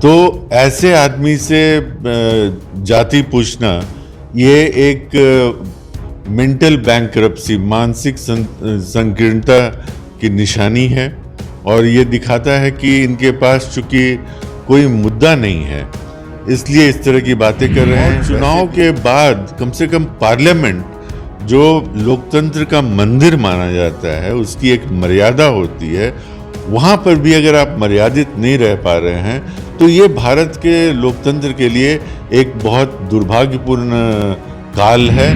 तो ऐसे आदमी से जाति पूछना ये एक मेंटल बैंकरप्सी, मानसिक संकीर्णता की निशानी है और ये दिखाता है कि इनके पास चूंकि कोई मुद्दा नहीं है इसलिए इस तरह की बातें कर रहे हैं। चुनाव के बाद कम से कम पार्लियामेंट, जो लोकतंत्र का मंदिर माना जाता है, उसकी एक मर्यादा होती है, वहाँ पर भी अगर आप मर्यादित नहीं रह पा रहे हैं तो ये भारत के लोकतंत्र के लिए एक बहुत दुर्भाग्यपूर्ण काल है।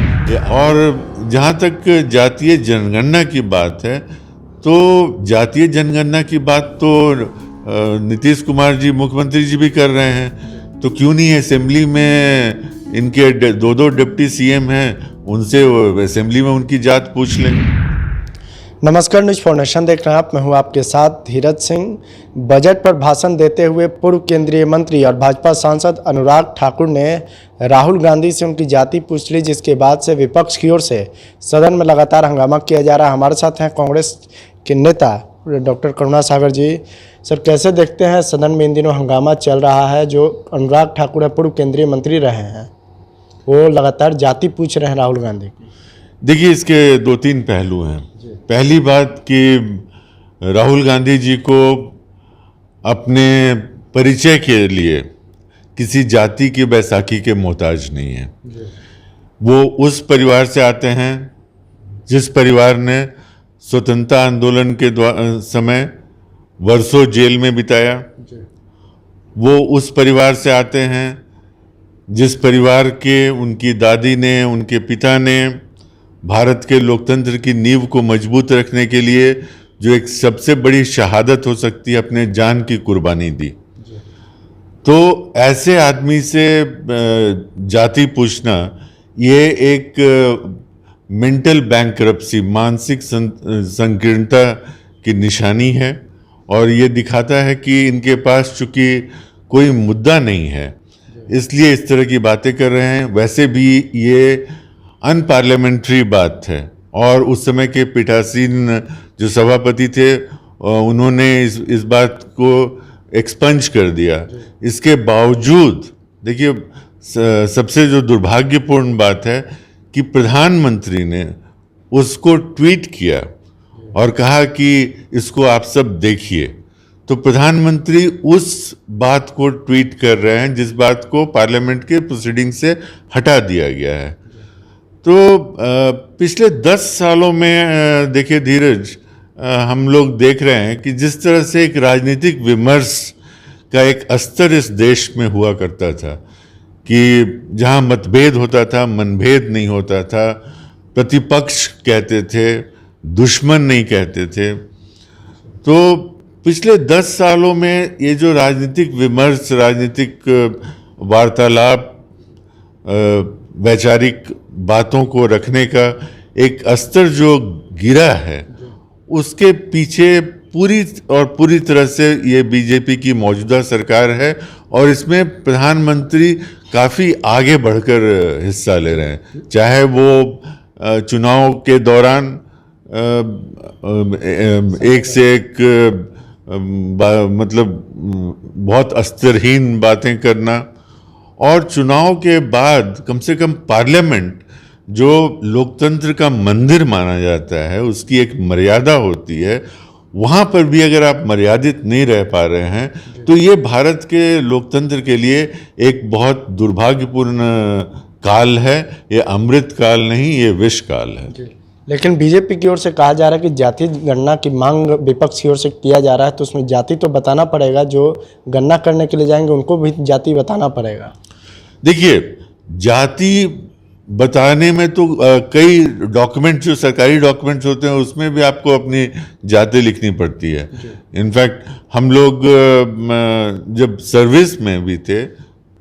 और जहाँ तक जातीय जनगणना की बात है तो जातीय जनगणना की बात तो नीतीश कुमार जी, मुख्यमंत्री जी भी कर रहे हैं, तो क्यों नहीं असेंबली में इनके दो डिप्टी सीएम हैं, उनसे असेंबली में उनकी जात पूछ लें। नमस्कार, न्यूज़ फॉर नेशन देख रहे हैं आप। मैं हूं आपके साथ धीरज सिंह। बजट पर भाषण देते हुए पूर्व केंद्रीय मंत्री और भाजपा सांसद अनुराग ठाकुर ने राहुल गांधी से उनकी जाति पूछ ली, जिसके बाद से विपक्ष की ओर से सदन में लगातार हंगामा किया जा रहा है। हमारे साथ हैं कांग्रेस के नेता डॉक्टर करुणा सागर जी। सर, कैसे देखते हैं सदन में इन दिनों हंगामा चल रहा है? जो अनुराग ठाकुर पूर्व केंद्रीय मंत्री रहे हैं, वो लगातार जाति पूछ रहे हैं राहुल गांधी की। देखिए, इसके दो तीन पहलू हैं। पहली बात कि राहुल गांधी जी को अपने परिचय के लिए किसी जाति की बैसाखी के मोहताज नहीं है। वो उस परिवार से आते हैं जिस परिवार ने स्वतंत्रता आंदोलन के समय वर्षों जेल में बिताया। वो उस परिवार से आते हैं जिस परिवार के उनकी दादी ने, उनके पिता ने भारत के लोकतंत्र की नींव को मजबूत रखने के लिए जो एक सबसे बड़ी शहादत हो सकती है, अपने जान की कुर्बानी दी। तो ऐसे आदमी से जाति पूछना ये एक मेंटल बैंकरप्सी, मानसिक संकीर्णता की निशानी है और ये दिखाता है कि इनके पास चूंकि कोई मुद्दा नहीं है इसलिए इस तरह की बातें कर रहे हैं। वैसे भी ये अनपार्लियामेंट्री बात है और उस समय के पीठासीन जो सभापति थे उन्होंने इस बात को एक्सपंज कर दिया। इसके बावजूद देखिए, सबसे जो दुर्भाग्यपूर्ण बात है कि प्रधानमंत्री ने उसको ट्वीट किया और कहा कि इसको आप सब देखिए। तो प्रधानमंत्री उस बात को ट्वीट कर रहे हैं जिस बात को पार्लियामेंट के प्रोसीडिंग से हटा दिया गया है। तो पिछले 10 सालों में देखिए धीरज, हम लोग देख रहे हैं कि जिस तरह से एक राजनीतिक विमर्श का एक स्तर इस देश में हुआ करता था कि जहां मतभेद होता था, मनभेद नहीं होता था, प्रतिपक्ष कहते थे, दुश्मन नहीं कहते थे। तो पिछले 10 सालों में ये जो राजनीतिक विमर्श, राजनीतिक वार्तालाप, वैचारिक बातों को रखने का एक स्तर जो गिरा है, उसके पीछे पूरी तरह से ये बीजेपी की मौजूदा सरकार है और इसमें प्रधानमंत्री काफ़ी आगे बढ़कर हिस्सा ले रहे हैं। चाहे वो चुनाव के दौरान एक से एक मतलब बहुत स्तरहीन बातें करना, और चुनाव के बाद कम से कम पार्लियामेंट, जो लोकतंत्र का मंदिर माना जाता है, उसकी एक मर्यादा होती है, वहाँ पर भी अगर आप मर्यादित नहीं रह पा रहे हैं तो ये भारत के लोकतंत्र के लिए एक बहुत दुर्भाग्यपूर्ण काल है। ये अमृत काल नहीं, ये विष काल है। लेकिन बीजेपी की ओर से कहा जा रहा है कि जाति गणना की मांग विपक्ष की ओर से किया जा रहा है, तो उसमें जाति तो बताना पड़ेगा। जो गणना करने के लिए जाएंगे उनको भी जाति बताना पड़ेगा। देखिए, जाति बताने में तो कई डॉक्यूमेंट, जो सरकारी डॉक्यूमेंट्स होते हैं, उसमें भी आपको अपनी जाति लिखनी पड़ती है। इनफैक्ट हम लोग जब सर्विस में भी थे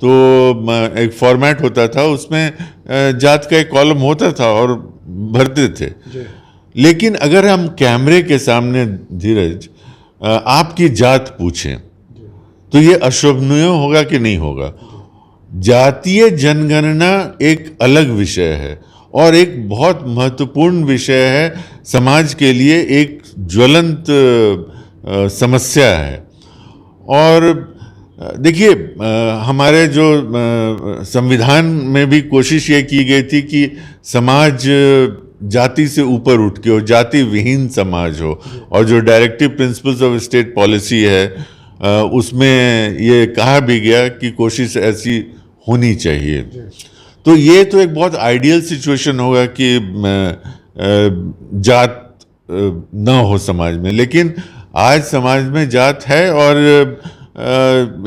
तो एक फॉर्मेट होता था, उसमें जात का एक कॉलम होता था और भरते थे। लेकिन अगर हम कैमरे के सामने धीरज आपकी जात पूछें तो ये अशोभनीय होगा कि नहीं होगा। जातीय जनगणना एक अलग विषय है और एक बहुत महत्वपूर्ण विषय है, समाज के लिए एक ज्वलंत समस्या है। और देखिए, हमारे जो संविधान में भी कोशिश ये की गई थी कि समाज जाति से ऊपर उठ के हो, जाति विहीन समाज हो, और जो directive principles of state policy है उसमें ये कहा भी गया कि कोशिश ऐसी होनी चाहिए। तो ये तो एक बहुत आइडियल सिचुएशन होगा कि जात ना हो समाज में, लेकिन आज समाज में जात है और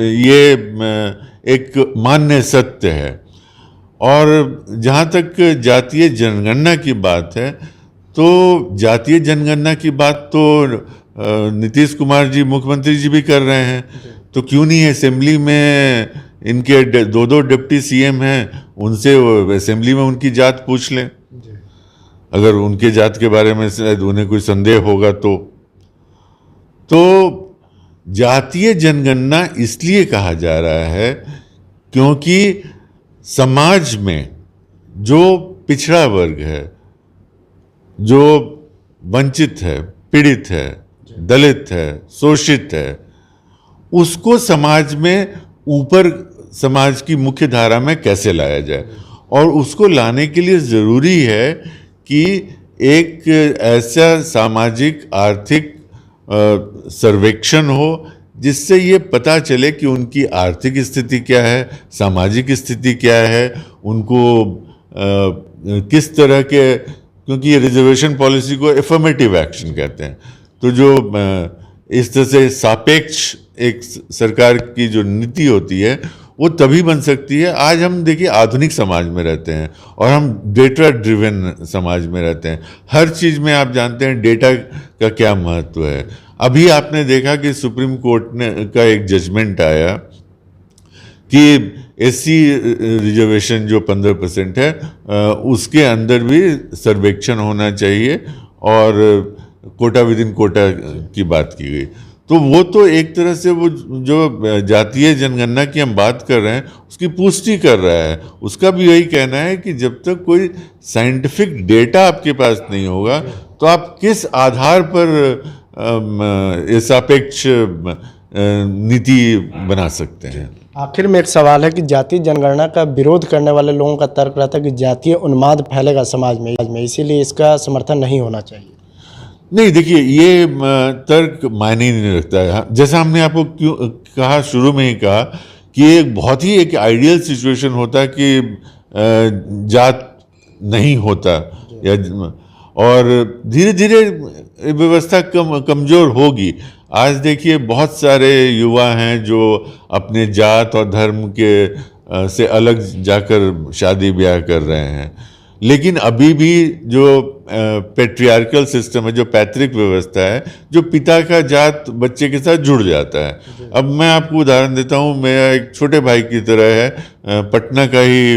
ये एक मान्य सत्य है। और जहाँ तक जातीय जनगणना की बात है, तो जातीय जनगणना की बात तो नीतीश कुमार जी मुख्यमंत्री जी भी कर रहे हैं, तो क्यों नहीं असेंबली में इनके दो डिप्टी सीएम हैं, उनसे असेंबली में उनकी जात पूछ लें, अगर उनके जात के बारे में शायद उन्हें कोई संदेह होगा तो जातीय जनगणना इसलिए कहा जा रहा है क्योंकि समाज में जो पिछड़ा वर्ग है, जो वंचित है, पीड़ित है, दलित है, शोषित है, उसको समाज में ऊपर समाज की मुख्य धारा में कैसे लाया जाए। और उसको लाने के लिए ज़रूरी है कि एक ऐसा सामाजिक आर्थिक सर्वेक्षण हो जिससे ये पता चले कि उनकी आर्थिक स्थिति क्या है, सामाजिक स्थिति क्या है, उनको किस तरह के, क्योंकि ये रिजर्वेशन पॉलिसी को एफर्मेटिव एक्शन कहते हैं, तो जो इस तरह से सापेक्ष एक सरकार की जो नीति होती है वो तभी बन सकती है। आज हम देखिए आधुनिक समाज में रहते हैं और हम डेटा ड्रिवन समाज में रहते हैं। हर चीज़ में आप जानते हैं डेटा का क्या महत्व है। अभी आपने देखा कि सुप्रीम कोर्ट ने का एक जजमेंट आया कि एससी रिजर्वेशन जो 15% है उसके अंदर भी सर्वेक्षण होना चाहिए और कोटा विद इन कोटा की बात की गई। तो वो तो एक तरह से वो जो जातीय जनगणना की हम बात कर रहे हैं उसकी पुष्टि कर रहा है। उसका भी यही कहना है कि जब तक कोई साइंटिफिक डेटा आपके पास नहीं होगा तो आप किस आधार पर सापेक्ष नीति बना सकते हैं। आखिर में एक सवाल है कि जातीय जनगणना का विरोध करने वाले लोगों का तर्क रहता है कि जातीय उन्माद फैलेगा समाज में, इसीलिए इसका समर्थन नहीं होना चाहिए। नहीं, देखिए ये तर्क मायने नहीं रखता है। जैसा हमने आपको क्यों कहा, शुरू में ही कहा कि एक बहुत ही एक आइडियल सिचुएशन होता है कि जात नहीं होता, या और धीरे धीरे व्यवस्था कमज़ोर होगी। आज देखिए बहुत सारे युवा हैं जो अपने जात और धर्म के से अलग जाकर शादी ब्याह कर रहे हैं, लेकिन अभी भी जो पैट्रियार्कल सिस्टम है, जो पैतृक व्यवस्था है, जो पिता का जात बच्चे के साथ जुड़ जाता है। अब मैं आपको उदाहरण देता हूँ, मेरा एक छोटे भाई की तरह है, पटना का ही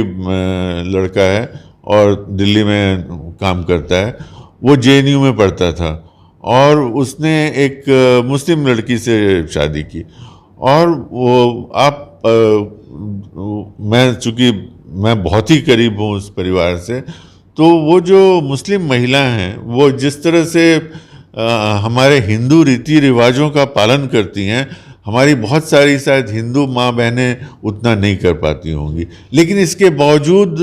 लड़का है और दिल्ली में काम करता है। वो जेएनयू में पढ़ता था और उसने एक मुस्लिम लड़की से शादी की, और वो चूँकि मैं बहुत ही करीब हूँ उस परिवार से, तो वो जो मुस्लिम महिला हैं वो जिस तरह से हमारे हिंदू रीति रिवाजों का पालन करती हैं, हमारी बहुत सारी शायद हिंदू माँ बहनें उतना नहीं कर पाती होंगी। लेकिन इसके बावजूद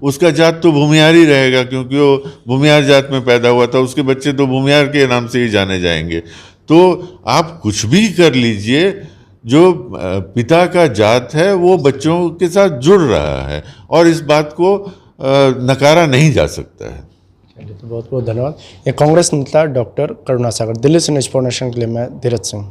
उसका जात तो भूमियार ही रहेगा, क्योंकि वो भूमियार जात में पैदा हुआ था, उसके बच्चे तो भूमियार के नाम से ही जाने जाएंगे। तो आप कुछ भी कर लीजिए, जो पिता का जात है वो बच्चों के साथ जुड़ रहा है और इस बात को नकारा नहीं जा सकता है। चलिए, तो बहुत बहुत धन्यवाद। ये कांग्रेस नेता डॉक्टर करुणा सागर। दिल्ली से न्यूज़ फॉर नेशन के लिए मैं धीरज सिंह।